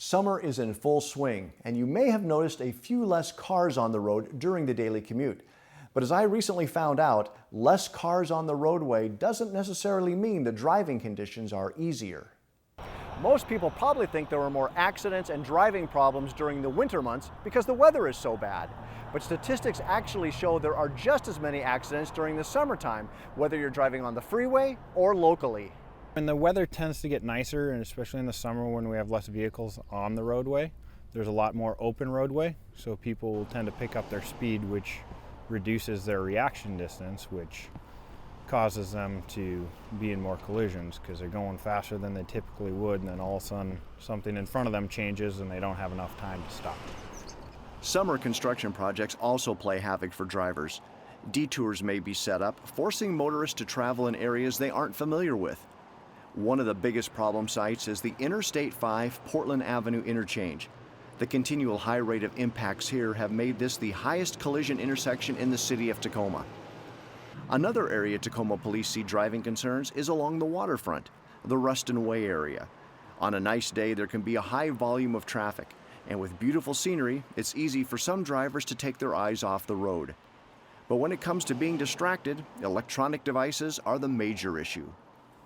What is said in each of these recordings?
Summer is in full swing, and you may have noticed a few less cars on the road during the daily commute. But as I recently found out, less cars on the roadway doesn't necessarily mean the driving conditions are easier. Most people probably think there were more accidents and driving problems during the winter months because the weather is so bad. But statistics actually show there are just as many accidents during the summertime, whether you're driving on the freeway or locally. When the weather tends to get nicer, and especially in the summer when we have less vehicles on the roadway, there's a lot more open roadway, so people will tend to pick up their speed, which reduces their reaction distance, which causes them to be in more collisions because they're going faster than they typically would, and then all of a sudden something in front of them changes and they don't have enough time to stop. Summer construction projects also play havoc for drivers. Detours may be set up, forcing motorists to travel in areas they aren't familiar with. One of the biggest problem sites is the Interstate 5 Portland Avenue interchange. The continual high rate of impacts here have made this the highest collision intersection in the city of Tacoma. Another area Tacoma police see driving concerns is along the waterfront, the Ruston Way area. On a nice day, there can be a high volume of traffic, and with beautiful scenery, it's easy for some drivers to take their eyes off the road. But when it comes to being distracted, electronic devices are the major issue.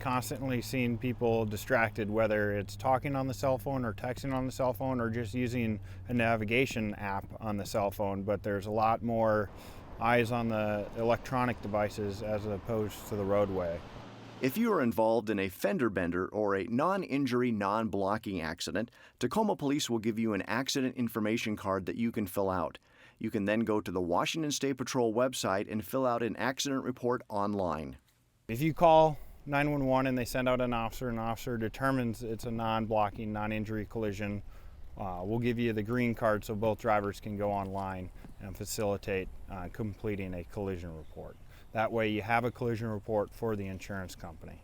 Constantly seeing people distracted, whether it's talking on the cell phone or texting on the cell phone or just using a navigation app on the cell phone, but there's a lot more eyes on the electronic devices as opposed to the roadway. If you are involved in a fender bender or a non-injury, non-blocking accident, Tacoma Police will give you an accident information card that you can fill out. You can then go to the Washington State Patrol website and fill out an accident report online. If you call 911 and they send out an officer determines it's a non-blocking, non-injury collision, we'll give you the green card so both drivers can go online and facilitate completing a collision report. That way you have a collision report for the insurance company.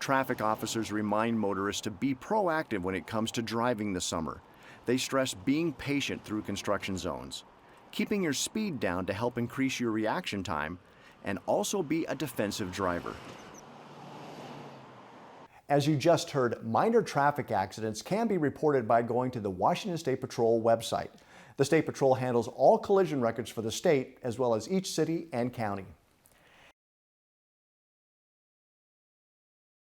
Traffic officers remind motorists to be proactive when it comes to driving this summer. They stress being patient through construction zones, keeping your speed down to help increase your reaction time, and also be a defensive driver. As you just heard, minor traffic accidents can be reported by going to the Washington State Patrol website. The State Patrol handles all collision records for the state, as well as each city and county.